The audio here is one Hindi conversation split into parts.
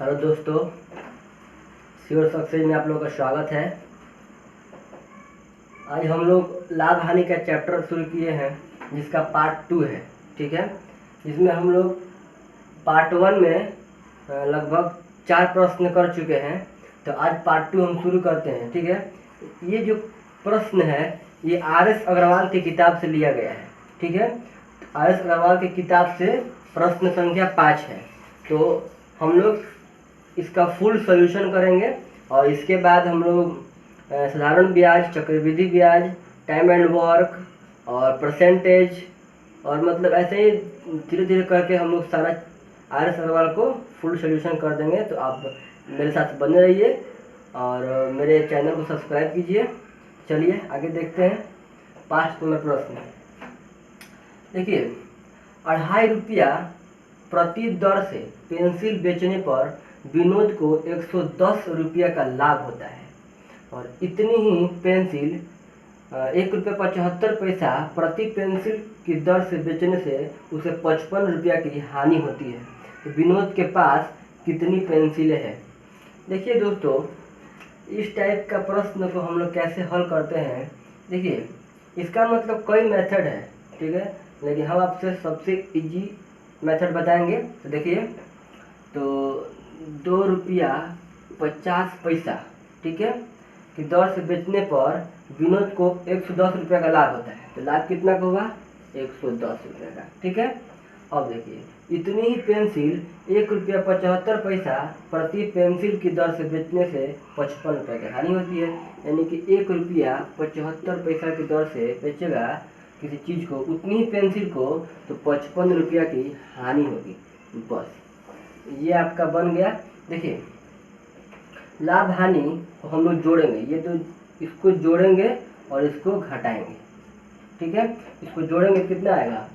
हेलो दोस्तों, श्योर सक्सेस में आप लोगों का स्वागत है। आज हम लोग लाभ हानि का चैप्टर शुरू किए हैं जिसका पार्ट 2 है। ठीक है, जिसमें हम लोग पार्ट 1 में लगभग 4 प्रश्न कर चुके हैं। तो आज पार्ट 2 हम शुरू करते हैं। ठीक है, ये जो प्रश्न है ये आर.एस. अग्रवाल की किताब से लिया गया है। ठीक है, आर.एस. अग्रवाल की किताब से प्रश्न संख्या 5 है। तो हम लोग इसका फुल सॉल्यूशन करेंगे और इसके बाद हम लोग साधारण ब्याज, चक्रवृद्धि ब्याज, टाइम एंड वर्क और परसेंटेज और मतलब ऐसे ही धीरे धीरे करके हम लोग सारा आर.एस. अग्रवाल को फुल सॉल्यूशन कर देंगे। तो आप मेरे साथ बने रहिए और मेरे चैनल को सब्सक्राइब कीजिए। चलिए आगे देखते हैं। 5 नंबर प्रश्न देखिए, 2.5 रुपया प्रति दर से पेंसिल बेचने पर विनोद को 110 रुपया का लाभ होता है और इतनी ही पेंसिल 1.75 रुपया प्रति पेंसिल की दर से बेचने से उसे 55 रुपया की हानि होती है। तो विनोद के पास कितनी पेंसिलें हैं? देखिए दोस्तों, इस टाइप का प्रश्न को हम लोग कैसे हल करते हैं। देखिए, इसका मतलब कई मेथड है। ठीक है, लेकिन हम आपसे सबसे इजी मेथड बताएंगे। तो देखिए, तो 2 रुपया 50 पैसा, ठीक है, की दर से बेचने पर विनोद को 110 रुपया का लाभ होता है। तो लाभ कितना का होगा? 110 रुपये का। ठीक है, अब देखिए, इतनी ही पेंसिल 1.75 प्रति पेंसिल की दर से बेचने से 55 रुपये की हानि होती है। यानी कि 1.75 की दर से बेचेगा किसी चीज़ को, उतनी ही पेंसिल को, तो 55 रुपया की हानि होगी। बस ये आपका बन गया। देखिए, लाभ हानि को हम लोग जोड़ेंगे। ये तो इसको जोड़ेंगे और इसको घटाएंगे। ठीक है, इसको जोड़ेंगे कितना आएगा?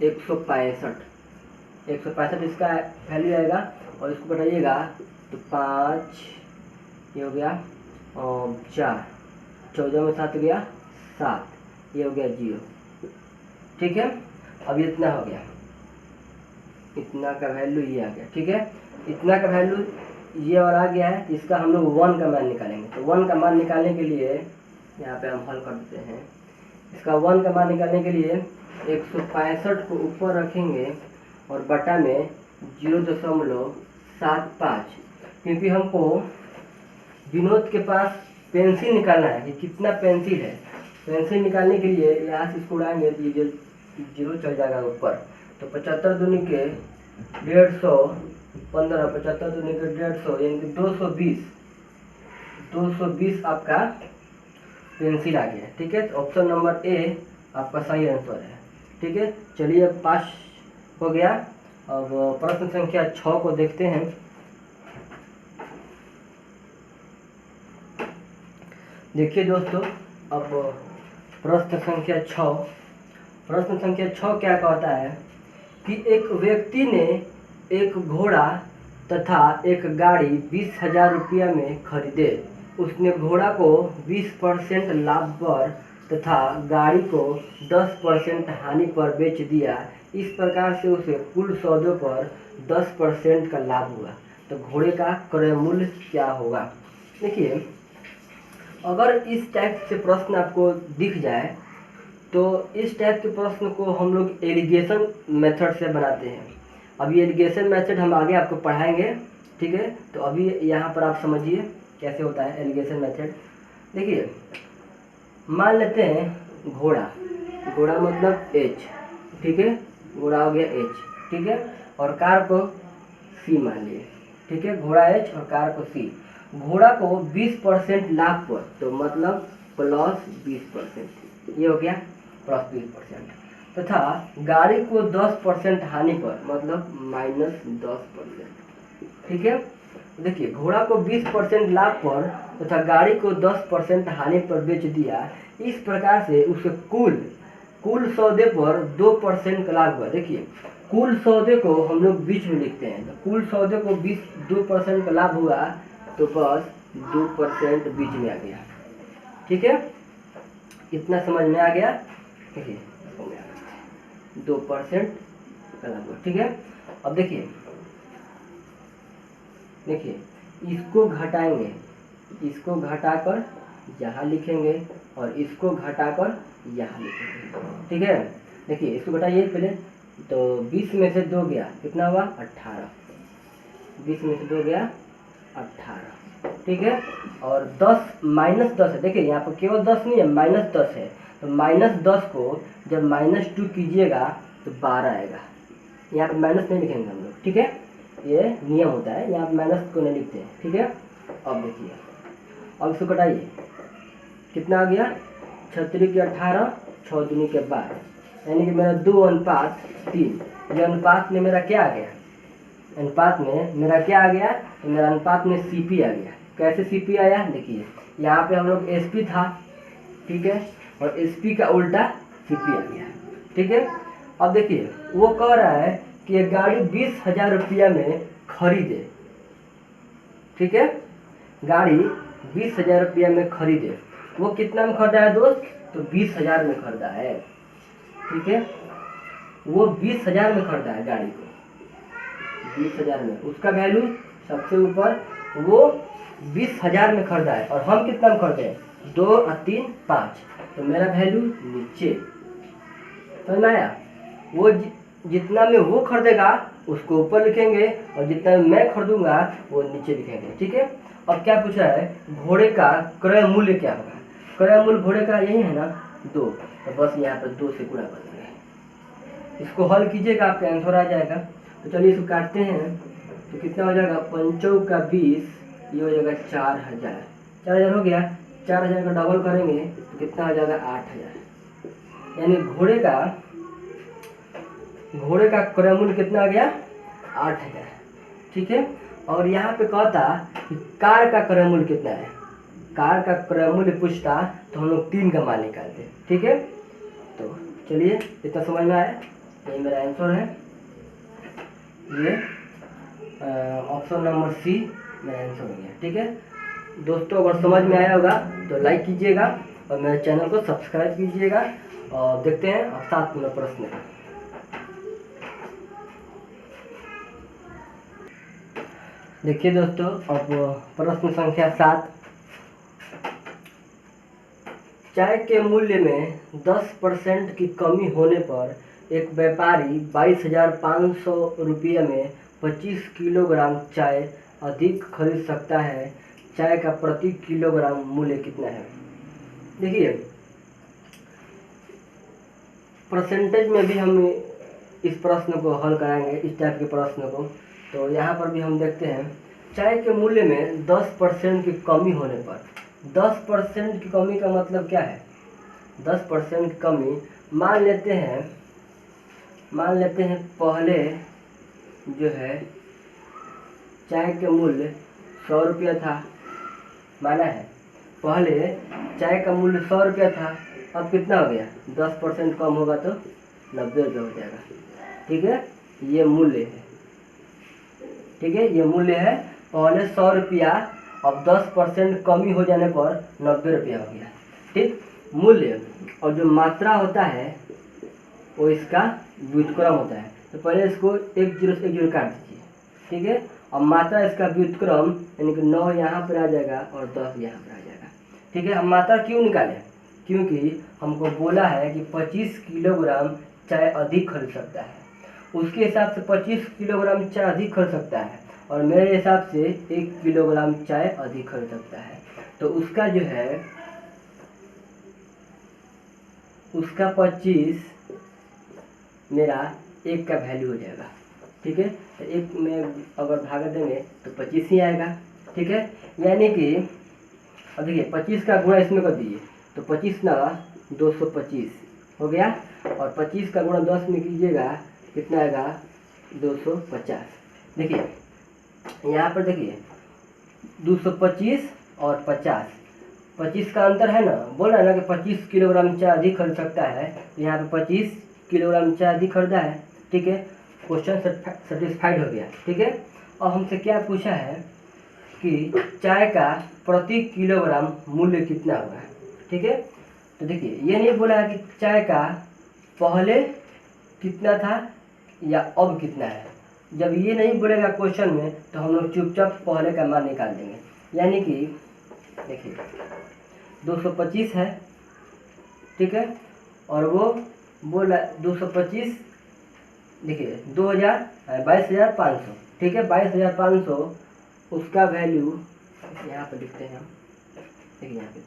165 इसका वैल्यू आएगा और इसको बढ़ाइएगा तो 5, ये हो गया, और 4, 14 में 7 गया 7, ये हो गया 0। ठीक है, अब इतना हो गया, इतना का वैल्यू ये आ गया। ठीक है, इतना का वैल्यू ये और आ गया है। इसका हम लोग 1 का मान निकालेंगे। तो 1 का मान निकालने के लिए यहाँ पे हम हल कर देते हैं। इसका 1 का मान निकालने के लिए 165 को ऊपर रखेंगे और बटा में 0.75, क्योंकि हमको विनोद के पास पेंसिल निकालना है कि कितना पेंसिल है। पेंसिल निकालने के लिए यहाँ से इसको उड़ाएंगे तो ये 0 चल जाएगा ऊपर। तो 75 दूनी के 150, 15, 75 दूनी के 150, यानी कि 220 आपका पेंसिल आ गया। ठीक है, तो ऑप्शन नंबर ए आपका सही आंसर है। ठीक है, चलिए अब पास हो गया। अब प्रश्न संख्या 6 को देखते हैं। देखिए दोस्तों, अब प्रश्न संख्या 6 क्या कहता है कि एक व्यक्ति ने एक घोड़ा तथा एक गाड़ी 20,000 रुपया में खरीदे। उसने घोड़ा को 20% लाभ पर तथा गाड़ी को 10% हानि पर बेच दिया। इस प्रकार से उसे कुल सौदे पर 10% का लाभ हुआ। तो घोड़े का क्रय मूल्य क्या होगा? देखिए, अगर इस टाइप से प्रश्न आपको दिख जाए तो इस टाइप के प्रश्न को हम लोग एलिगेशन मेथड से बनाते हैं। अभी एलिगेशन मेथड हम आगे आपको पढ़ाएंगे। ठीक है, तो अभी यहाँ पर आप समझिए कैसे होता है एलिगेशन मेथड। देखिए, मान लेते हैं घोड़ा मतलब H। ठीक है, घोड़ा हो गया H। ठीक है, और कार को C मान लिए। ठीक है, घोड़ा H और कार को C। घोड़ा को 20% लाभ पर, तो मतलब +20%, ये हो गया +20%, तथा गाड़ी को 10% हानि पर, मतलब -10%। ठीक है, देखिए, घोड़ा को 20% लाभ पर तथा गाड़ी को 10% हानि पर बेच दिया। इस प्रकार से उसे कुल सौदे पर 2% का लाभ हुआ। देखिए, कुल सौदे को हम लोग बीच में लिखते हैं। तो कुल सौदे को 2% का लाभ हुआ, तो बस 2% बीच में आ गया। ठीक है, इतना समझ में आ गया। देखिए, 2% का लाभ हुआ। ठीक है, अब देखिए, देखिए इसको घटाएंगे, इसको घटाकर यहाँ लिखेंगे और इसको घटाकर यहाँ लिखेंगे, ठीक है। देखिए इसको घटाइए पहले, तो 20 में से 2 गया, कितना हुआ 18, 20 में से 2 गया 18, ठीक है। और 10 माइनस 10 है, देखिए यहाँ पर केवल 10 नहीं है, माइनस 10 है, तो माइनस 10 को जब -2 कीजिएगा तो 12 आएगा। यहाँ पर माइनस नहीं लिखेंगे हम लोग, ठीक है, ये नियम होता है, यहाँ पर माइनस को नहीं लिखते हैं, ठीक है। अब देखिए, अब इसको घटाइए, कितना आ गया 36 के 18, 6 दूनी के 12, यानी कि मेरा 2:3। ये अनुपात में मेरा क्या आ गया, अनुपात में मेरा क्या आ गया, तो मेरा अनुपात में CP आ गया। कैसे CP आया, देखिए यहाँ पे हम लोग SP था, ठीक है, और SP का उल्टा CP आ गया, ठीक है। अब देखिए वो कह रहा है कि ये गाड़ी 20,000 रुपया में खरीदे, ठीक है, गाड़ी 20,000 रुपया में खरीदे। वो कितना में खरीदा है दोस्त, तो 20,000 में खरीदा है, ठीक है। वो 20,000 में खरीदा है गाड़ी को, 20,000 में, उसका वैल्यू सबसे ऊपर, वो 20,000 में खरीदा है और हम कितना में खरीदे हैं 2 और 3 5, तो मेरा वैल्यू नीचे, समझ में आया। वो जितना में वो खरीदेगा उसको ऊपर लिखेंगे और जितना में मैं खरीदूंगा वो नीचे लिखेंगे, ठीक है। अब क्या पूछा है, घोड़े का क्रय मूल्य क्या होगा, क्रय मूल्य घोड़े का यही है ना 2, तो बस यहाँ पर 2 से गुणा कर देंगे। इसको हल कीजिएगा आपका आंसर आ जाएगा। तो चलिए इसको काटते हैं, तो कितना हो जाएगा 5 का 20, ये हो जाएगा 4,000, 4,000 हो गया। 4,000 का डबल करेंगे तो कितना हो जाएगा 8,000, यानी घोड़े का क्रय मूल्य कितना आ गया 8,000, ठीक है। और यहाँ पे कहता कि कार का क्रय मूल्य कितना है, कार का क्रय मूल्य पूछता तो हम लोग 3 का मान निकालते, ठीक है। तो चलिए इतना समझ में आया, ये मेरा आंसर है, ये ऑप्शन नंबर C मेरा आंसर हो गया, ठीक है। दोस्तों अगर समझ में आया होगा तो लाइक कीजिएगा और मेरे चैनल को सब्सक्राइब कीजिएगा, और देखते हैं अब 7 नंबर प्रश्न। देखिए दोस्तों, अब प्रश्न संख्या 7, चाय के मूल्य में 10% की कमी होने पर एक व्यापारी 22,500 रुपये में 25 किलोग्राम चाय अधिक खरीद सकता है। चाय का प्रति किलोग्राम मूल्य कितना है। देखिए परसेंटेज में भी हम इस प्रश्न को हल कराएंगे, इस टाइप के प्रश्न को। तो यहाँ पर भी हम देखते हैं, चाय के मूल्य में 10% की कमी होने पर, 10% की कमी का मतलब क्या है, 10% की कमी, मान लेते हैं पहले जो है चाय के मूल्य 100 रुपया था, माना है पहले चाय का मूल्य 100 रुपया था, अब कितना हो गया 10% कम होगा तो 90 रुपये हो जाएगा, ठीक है। ये मूल्य है, ठीक है, ये मूल्य है, पहले 100 रुपया, अब 10% कमी हो जाने पर 90 रुपया हो गया, ठीक, मूल्य। और जो मात्रा होता है वो इसका व्युत्क्रम होता है, तो पहले इसको 1 0 से 1 0 काट दीजिए, ठीक है। अब मात्रा इसका व्युत्क्रम, यानी कि 9 यहाँ पर आ जाएगा और 10 यहाँ पर आ जाएगा, ठीक है। हम मात्रा क्यों निकालें, क्योंकि हमको बोला है कि 25 किलोग्राम चाय अधिक खरीद सकता है, उसके हिसाब से 25 किलोग्राम चाय अधिक खरीद सकता है और मेरे हिसाब से 1 किलोग्राम चाय अधिक खरीद सकता है, तो उसका जो है उसका 25 मेरा 1 का वैल्यू हो जाएगा, ठीक है। तो 1 में अगर भाग देंगे तो 25 ही आएगा, ठीक है। यानी कि अब देखिए 25 का गुणा इसमें कर दीजिए, तो 25 ना 225 हो गया, और 25 का गुणा 10 में कीजिएगा कितना आएगा 250। देखिए यहाँ पर देखिए 225 और 50, 25 का अंतर है ना, बोल रहा है ना कि 25 किलोग्राम चाय अधिक खरीद सकता है, तो यहाँ पे 25 किलोग्राम चाय अधिक खरीदा है, ठीक है। क्वेश्चन सेटिस्फाइड हो गया, ठीक है। और हमसे क्या पूछा है कि चाय का प्रति किलोग्राम मूल्य कितना होगा, ठीक है। तो देखिए ये नहीं बोला है कि चाय का पहले कितना था या अब कितना है, जब ये नहीं बोलेगा क्वेश्चन में तो हम लोग चुपचाप पहले का मान निकाल देंगे। यानी कि देखिए 225 है, ठीक है, और वो बोला 225, देखिए 22,500, ठीक है, 22,500 उसका वैल्यू यहाँ पे लिखते हैं हम, देखिए यहाँ पे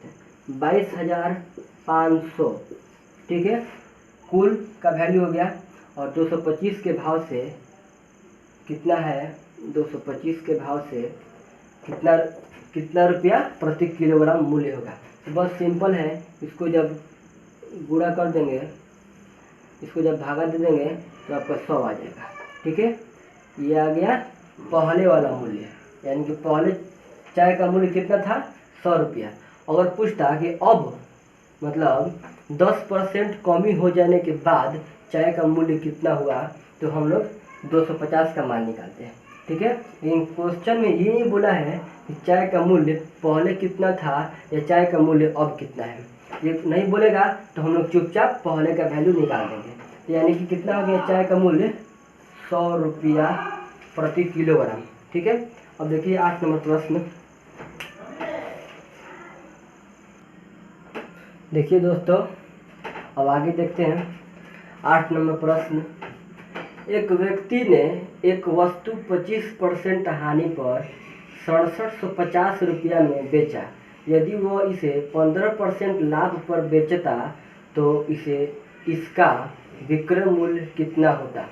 22,500, ठीक है, कुल का वैल्यू हो गया। और 225 के भाव से कितना है, 225 के भाव से कितना कितना रुपया प्रति किलोग्राम मूल्य होगा। तो बस सिंपल है, इसको जब गुणा कर देंगे, इसको जब भागा दे देंगे तो आपका 100 आ जाएगा, ठीक है। ये आ गया पहले वाला मूल्य, यानी कि पहले चाय का मूल्य कितना था, 100 रुपया। अगर पूछता कि अब मतलब 10% कमी हो जाने के बाद चाय का मूल्य कितना हुआ, तो हम लोग 250 का मान निकालते हैं, ठीक है। लेकिन क्वेश्चन में ये नहीं बोला है कि चाय का मूल्य पहले कितना था या चाय का मूल्य अब कितना है, ये नहीं बोलेगा तो हम लोग चुपचाप पहले का वैल्यू निकाल देंगे। तो यानी कि कितना हो गया, चाय का मूल्य 100 रुपया प्रति किलोग्राम, ठीक है। अब देखिए 8 नंबर प्रश्न, देखिए दोस्तों, अब आगे देखते हैं 8 नंबर प्रश्न। एक व्यक्ति ने एक वस्तु 25% हानि पर 6750 रुपया में बेचा। यदि वह इसे 15% लाभ पर बेचता तो इसका विक्रय मूल्य कितना होता।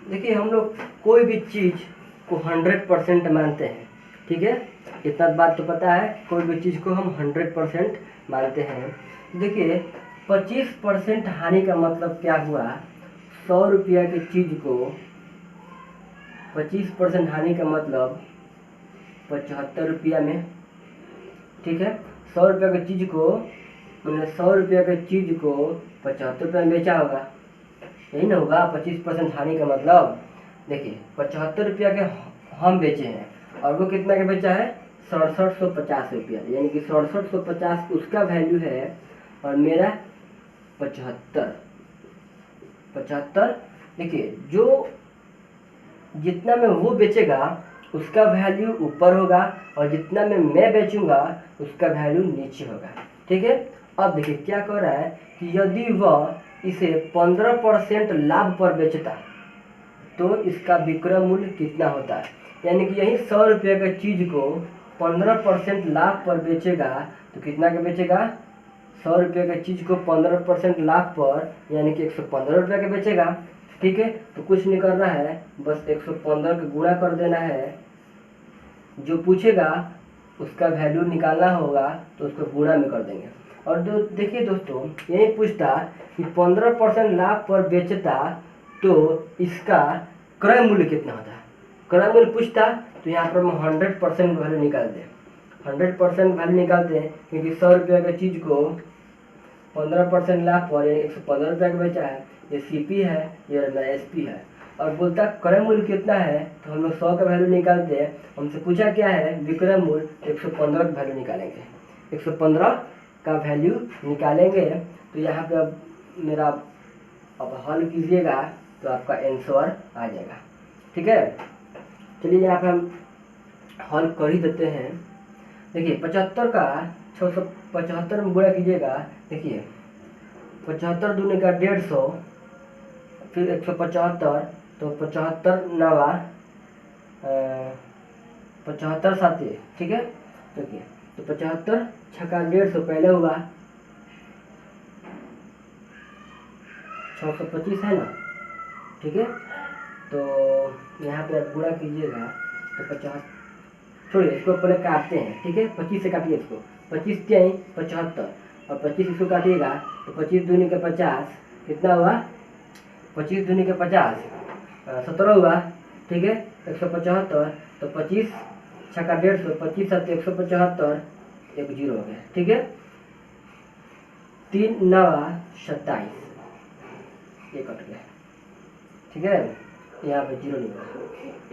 देखिए हम लोग कोई भी चीज़ को 100% मानते हैं, ठीक है, इतना बात तो पता है, कोई भी चीज़ को हम 100% मानते हैं। देखिए 25% हानि का मतलब क्या हुआ, 100 रुपया की चीज़ को 25% हानि का मतलब 75 रुपया में, ठीक है। 100 रुपया की चीज़ को मैंने 100 रुपया की चीज़ को 75 रुपये में बेचा होगा, यही ना होगा 25% हानि का मतलब। देखिए 75 रुपया के हम बेचे हैं और वो कितना के बेचा है, 6750 रुपया, यानी कि 6750 उसका वैल्यू है और मेरा 75। देखिए जो जितना में वो बेचेगा उसका वैल्यू ऊपर होगा और जितना में मैं बेचूंगा उसका वैल्यू नीचे होगा, ठीक है। अब देखिए क्या कह रहा है कि यदि वह इसे 15% लाभ पर बेचता तो इसका विक्रय मूल्य कितना होता है। यानी कि यही 100 रुपये की चीज़ को 15% लाभ पर बेचेगा तो कितना का बेचेगा, 100 रुपये की चीज़ को 15% लाभ पर यानी कि 115 रुपये का बेचेगा, ठीक है। तो कुछ नहीं करना है, बस 115 का गुणा कर देना है, जो पूछेगा उसका वैल्यू निकालना होगा तो उसको गुणा में कर देंगे। और देखिए दोस्तों, यही पूछता कि 15% लाभ पर बेचता तो इसका क्रय मूल्य कितना होता है, क्रय मूल्य पूछता तो यहाँ पर हम 100% वैल्यू निकाल दें, 100% वैल्यू निकालते हैं, क्योंकि 100 रुपये की चीज़ को 15% लाभ पर 115 रुपये का बेचा है, ये CP है, ये SP है। और बोलता क्रय मूल्य कितना है तो हम लोग 100 का वैल्यू निकालते हैं। हमसे पूछा क्या है, विक्रय मूल्य, 115 का वैल्यू निकालेंगे, 115 का वैल्यू निकालेंगे। तो यहाँ पे अब मेरा अब हल कीजिएगा तो आपका आंसर आ जाएगा, ठीक है। चलिए यहाँ पे हम हल कर ही देते हैं। देखिए 75 का 675 में गुणा कीजिएगा। देखिए 75 दूनी का 150, फिर 175, तो 75 नवा 75 साथी, ठीक है। देखिए तो 75 छक्का 150 पहले हुआ, 625 है ना, ठीक है। तो यहाँ पे आप गुणा कीजिएगा तो 50, छोड़िए इसको पहले काटते हैं, ठीक है। 25 से काटिए इसको, 25 क्या 75 और 25 इसको काटिएगा तो 25 दूनी का 50 कितना हुआ, 25 दूनी का 50 17 हुआ, ठीक है। 175 तो 25 छक्का 150, 25 7 175, एक जीरो हो गया, ठीक है। 3 9 27, ये कट गया, ठीक है, यहाँ पे जीरो नहीं हुआ,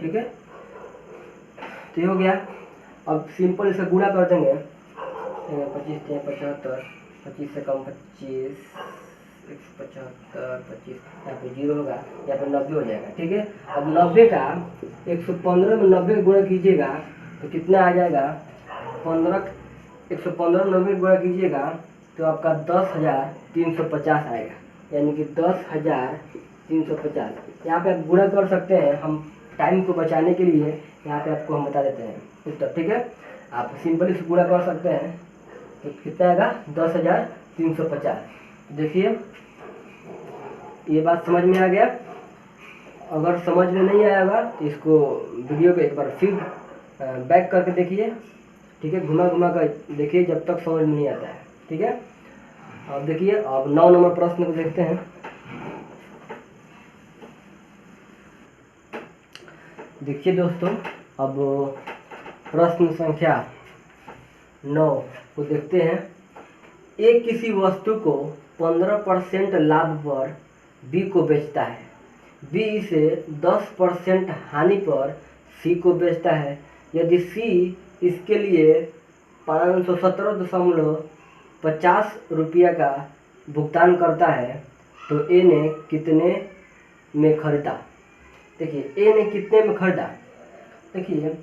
ठीक है। तो ये हो गया। अब सिंपल इसका गुणा कर देंगे, 25 3 75, 25 से कम 25, 175 25, यहाँ पे 0 होगा, यहाँ पे 90 हो जाएगा। ठीक है, अब 90 का 115 में 90 गुणा कीजिएगा तो कितना आ जाएगा 15, 115 में 90 गुणा कीजिएगा तो आपका 10,350 आएगा, यानी कि 10,350। यहाँ पे आप गुणा कर सकते हैं, हम टाइम को बचाने के लिए यहाँ पे आपको हम बता देते हैं उत्तर। ठीक है, आप सिंपली से गुणा कर सकते हैं तो कितना आएगा 10,350। देखिए ये बात समझ में आ गया। अगर समझ में नहीं आया होगा तो इसको वीडियो को एक बार फिर बैक करके देखिए। ठीक है, घुमा घुमा कर देखिए जब तक समझ में नहीं आता है। ठीक है, अब देखिए, अब 9 नंबर प्रश्न को देखते हैं। देखिए दोस्तों, अब प्रश्न संख्या 9 को देखते हैं। ए किसी वस्तु को 15% लाभ पर बी को बेचता है, बी इसे 10% हानि पर सी को बेचता है। यदि सी इसके लिए 517.50 रुपया का भुगतान करता है तो ए ने कितने में खरीदा। देखिए ए ने कितने में खरीदा। देखिए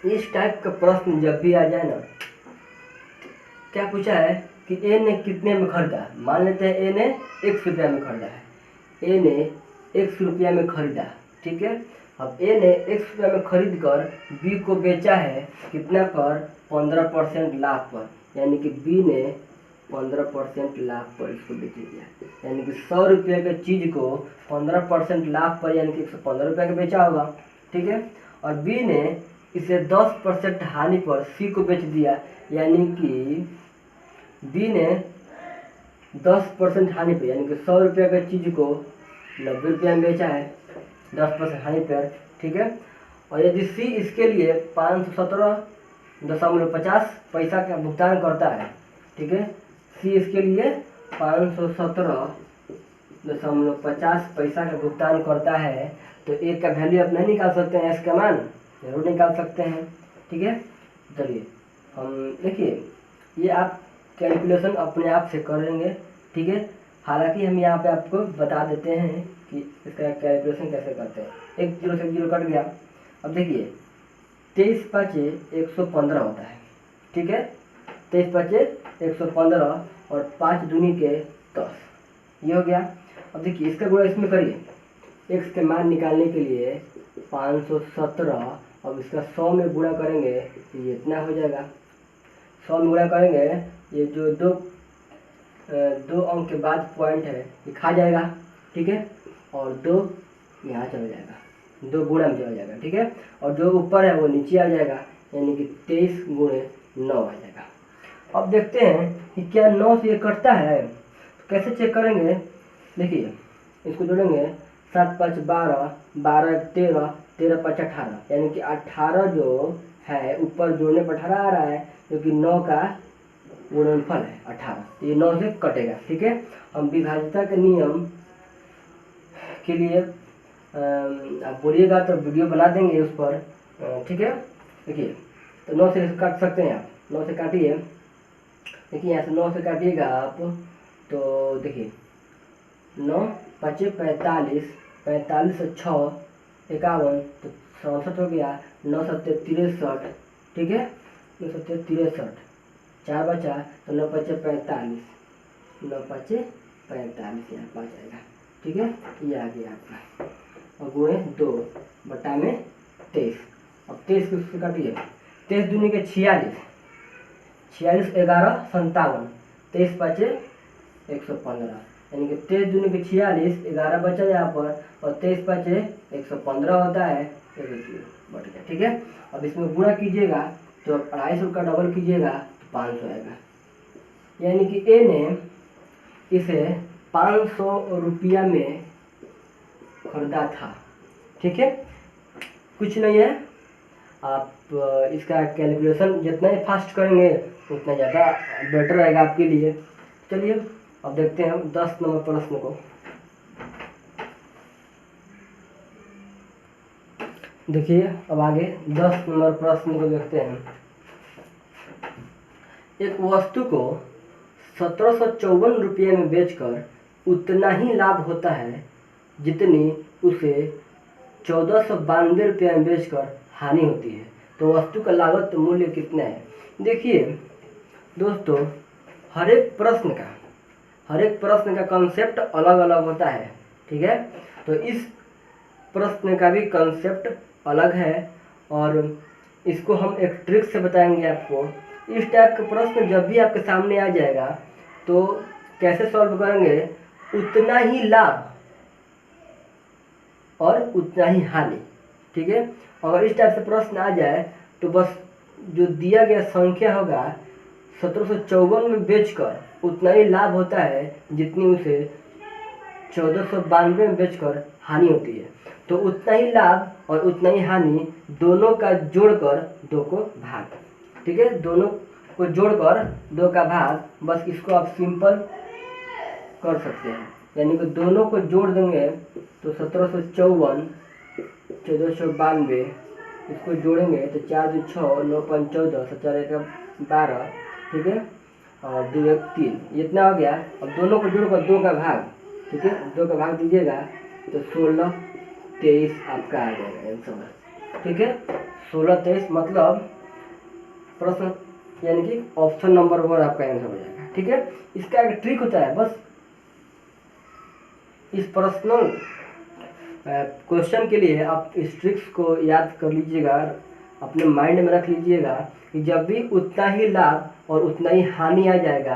इस टाइप का प्रश्न जब भी आ जाए ना, क्या पूछा है कि ए ने कितने में खरीदा। मान लेते हैं ए ने 100 रुपया में खरीदा है, ए ने 100 रुपया में खरीदा। ठीक है, अब ए ने 100 रुपया में खरीद कर बी को बेचा है कितना पर 15% लाभ पर, यानी कि बी ने 15% लाभ पर इसको बेच दिया, यानी कि 100 रुपये के चीज़ को 15% लाभ पर यानी कि 115 रुपये का बेचा होगा। ठीक है, और बी ने इसे 10% हानि पर सी को बेच दिया, यानी कि बी ने 10% हानि पर यानी कि 100 रुपये के चीज़ को 90 रुपये में बेचा है 10% हानि पर। ठीक है, और यदि सी इसके लिए 517.50 पैसा का भुगतान करता है। ठीक है, सी इसके लिए 517.50 पैसा का भुगतान करता है तो ए का वैल्यू आप नहीं निकाल सकते हैं, इसका मान जरूर निकाल सकते हैं। ठीक है, चलिए हम देखिए ये आप कैलकुलेशन अपने आप से करेंगे। ठीक है, हालांकि हम यहाँ पे आपको बता देते हैं कि इसका कैलकुलेशन कैसे करते हैं। 1 0 से 0 कट गया। अब देखिए 23 5 115 होता है। ठीक है, 23 5 115 और 5 दूनी के 10, ये हो गया। अब देखिए इसका गुणा इसमें करिए, x के मान निकालने के लिए 517, अब इसका 100 में गुणा करेंगे तो ये इतना हो जाएगा। 100 में गुणा करेंगे, ये जो दो अंक के बाद पॉइंट है ये खा जाएगा। ठीक है, और 2 यहाँ चला जाएगा, 2 गुणा में चला जाएगा। ठीक है, और जो ऊपर है वो नीचे आ जाएगा, यानी कि 23 गुणे 9 आ जाएगा। अब देखते हैं कि क्या 9 से ये कटता है, तो कैसे चेक करेंगे। देखिए इसको जोड़ेंगे, 7 5 12, 12 13, 13 5 18, यानी कि 18 जो है ऊपर जोड़ने पर 18 आ रहा है, जो कि 9 का गुणनफल है 18, तो ये 9 से कटेगा। ठीक है, हम विभाज्यता के नियम के लिए आप बोलिएगा तो वीडियो बना देंगे उस पर। ठीक है, देखिए तो 9 से काट सकते हैं आप, 9 से काटिए। देखिए यहाँ से 9 से काटिएगा आप तो देखिए 9 5 45, 45 से 6 51 तो 67 हो गया, 9 7 63। ठीक है, 9 7 63, 4 बचा तो 9 5 45, 9 5 45 यहाँ 5 आएगा। ठीक है, ये आ गया आपका, और गुणे 2 बटा में 23। अब 23 को उससे काटिए, 23 दूनी के 46, 46 11 57, 23 5 115, यानी कि 23 दूनी के 46, 11 बचा यहाँ पर, और 23 5 115 होता है, ये देखिए बट गया। ठीक है, अब इसमें गुणा कीजिएगा तो 250 का डबल कीजिएगा तो 500 आएगा, यानी कि ए ने इसे 500 रुपया में खरीदा था। ठीक है, कुछ नहीं है, आप इसका कैलकुलेशन जितना ही फास्ट करेंगे उतना ज़्यादा बेटर रहेगा आपके लिए। चलिए अब देखते हैं 10 नंबर प्रश्न को। देखिए अब आगे 10 नंबर प्रश्न को देखते हैं। एक वस्तु को 1754 रुपये में बेचकर उतना ही लाभ होता है जितनी उसे 1492 रुपये में बेचकर हानि होती है। तो वस्तु का लागत मूल्य कितना है? देखिए दोस्तों, हर एक प्रश्न का कंसेप्ट अलग अलग होता है, ठीक है। तो इस प्रश्न का भी कंसेप्ट अलग है और इसको हम एक ट्रिक से बताएंगे आपको। इस टाइप का प्रश्न जब भी आपके सामने आ जाएगा तो कैसे सॉल्व करेंगे? उतना ही लाभ और उतना ही हानि, ठीक है। अगर इस टाइप से प्रश्न आ जाए तो बस जो दिया गया संख्या होगा 1754 में बेचकर उतना ही लाभ होता है जितनी उसे 1492 में बेचकर हानि होती है। तो उतना ही लाभ और उतना ही हानि दोनों का जोड़कर 2 को भाग, ठीक है। दोनों को जोड़कर 2 का भाग, बस इसको आप सिंपल कर सकते हैं। यानी कि दोनों को जोड़ देंगे तो 1754 1492, इसको जोड़ेंगे तो 4 2 6 9 5 14 4 1 12, ठीक है, और 2 1 3, इतना हो गया। अब दोनों को जोड़कर 2 का भाग, ठीक है, 2 का भाग दीजिएगा तो 16 23 आपका आ जाएगा आंसर, ठीक है। 16 23 मतलब प्रश्न यानी कि ऑप्शन नंबर 1 आपका आंसर हो जाएगा, ठीक है। इसका एक ट्रिक होता है, बस इस पर्सनल क्वेश्चन के लिए आप इस ट्रिक्स को याद कर लीजिएगा, अपने माइंड में रख लीजिएगा कि जब भी उतना ही लाभ और उतना ही हानि आ जाएगा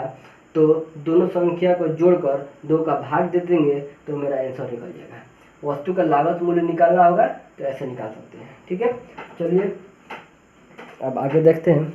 तो दोनों संख्या को जोड़कर 2 का भाग दे देंगे तो मेरा आंसर निकल जाएगा। वस्तु का लागत मूल्य निकालना होगा तो ऐसे निकाल सकते हैं, ठीक है। चलिए अब आगे देखते हैं।